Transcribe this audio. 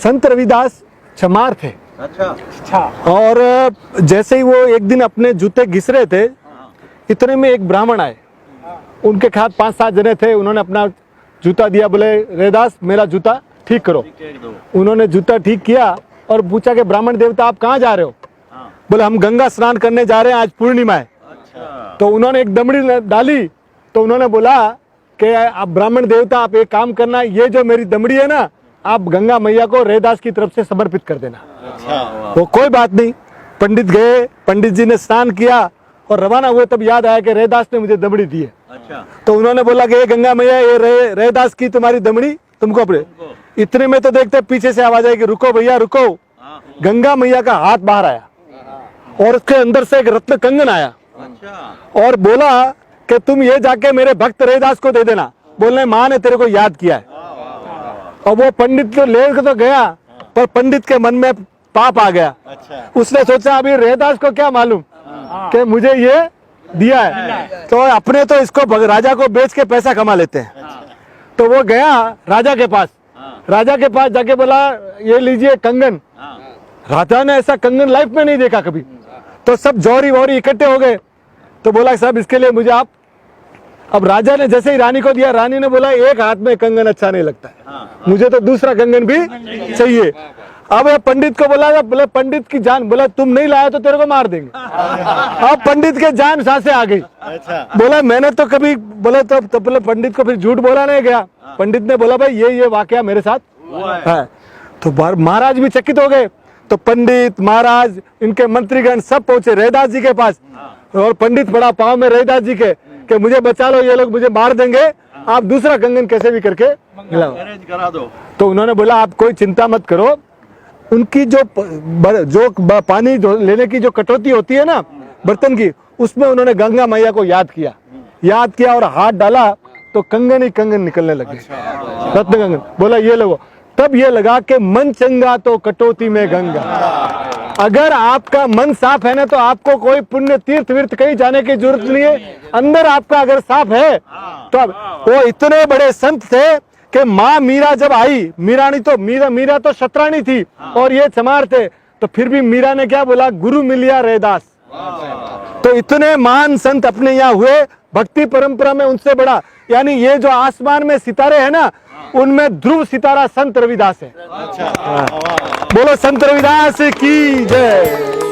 संत रविदास चमार थे। अच्छा। और जैसे ही वो एक दिन अपने जूते घिस रहे थे, इतने में एक ब्राह्मण आए। उनके साथ 5-7 जने थे। उन्होंने अपना जूता दिया, बोले रविदास मेरा जूता ठीक करो। उन्होंने जूता ठीक किया और पूछा कि ब्राह्मण देवता आप कहाँ जा रहे हो? बोले हम गंगा स्नान करने जा रहे हैं, आज पूर्णिमा है। तो उन्होंने एक दमड़ी डाली। तो उन्होंने बोला कि आप ब्राह्मण देवता आप एक काम करना, ये जो मेरी दमड़ी है ना, आप गंगा मैया को रविदास की तरफ से समर्पित कर देना। वो कोई बात नहीं। पंडित गए, पंडित जी ने स्नान किया और रवाना हुए। तब याद आया कि रविदास ने मुझे दमड़ी दी है। तो उन्होंने बोला कि ये गंगा मैया, ये रविदास की तुम्हारी दमड़ी तुमको अपने। इतने में तो देखते पीछे से आवाज आई कि रुको भैया रुको। गंगा मैया का हाथ बाहर आया और उसके अंदर से एक रत्न कंगन आया और बोला कि तुम ये जाके मेरे भक्त रविदास को दे देना। बोलने माँ ने तेरे को याद किया है। और वो पंडित को लेकर तो गया, पर पंडित के मन में पाप आ गया। उसने सोचा अभी रविदास को क्या मालूम कि मुझे ये दिया है, तो अपने तो इसको राजा को बेच के पैसा कमा लेते हैं। तो वो गया राजा के पास। राजा के पास जाके बोला ये लीजिए कंगन। राजा ने ऐसा कंगन लाइफ में नहीं देखा कभी। तो सब जौहरी वौहरी इकट्ठे हो गए। तो बोला साहब इसके लिए मुझे आप। अब राजा ने जैसे ही रानी को दिया, रानी ने बोला एक हाथ में कंगन अच्छा नहीं लगता है, मुझे तो दूसरा कंगन भी चाहिए। अब पंडित को बोला, बोले पंडित की जान, बोला तुम नहीं लाया तो तेरे को मार देंगे। अब पंडित के जान सांसें आ गई। बोला मैंने तो कभी, बोले तो बोले पंडित को फिर झूठ बोला नहीं गया। पंडित ने बोला भाई ये वाकया मेरे साथ है। तो महाराज भी चकित हो गए। तो पंडित महाराज इनके मंत्रीगण सब पहुंचे रविदास जी के पास। और पंडित बड़ा पाँव में रविदास जी के कि मुझे बचा लो, ये लोग मुझे मार देंगे, आप दूसरा कंगन कैसे भी करके करा दो। तो उन्होंने बोला आप कोई चिंता मत करो। उनकी जो पानी लेने की जो कटौती होती है ना बर्तन की, उसमें उन्होंने गंगा मैया को याद किया और हाथ डाला तो कंगन ही कंगन निकलने लगे, रत्न कंगन। बोला ये लोगो। तब ये लगा कि मन चंगा तो कटौती में गंगा। अगर आपका मन साफ है ना, तो आपको कोई पुण्य तीर्थ विर्थ कहीं जाने की जरूरत नहीं है। अंदर आपका अगर साफ है तो अब वो इतने बड़े संत थे कि माँ मीरा जब आई, मीरा तो शतरानी थी और ये चमार थे, तो फिर भी मीरा ने क्या बोला, गुरु मिलिया रविदास। तो इतने महान संत अपने यहाँ हुए। भक्ति परंपरा में उनसे बड़ा, यानी ये जो आसमान में सितारे हैं ना, उनमें ध्रुव सितारा संत रविदास है। बोलो संत रविदास की जय।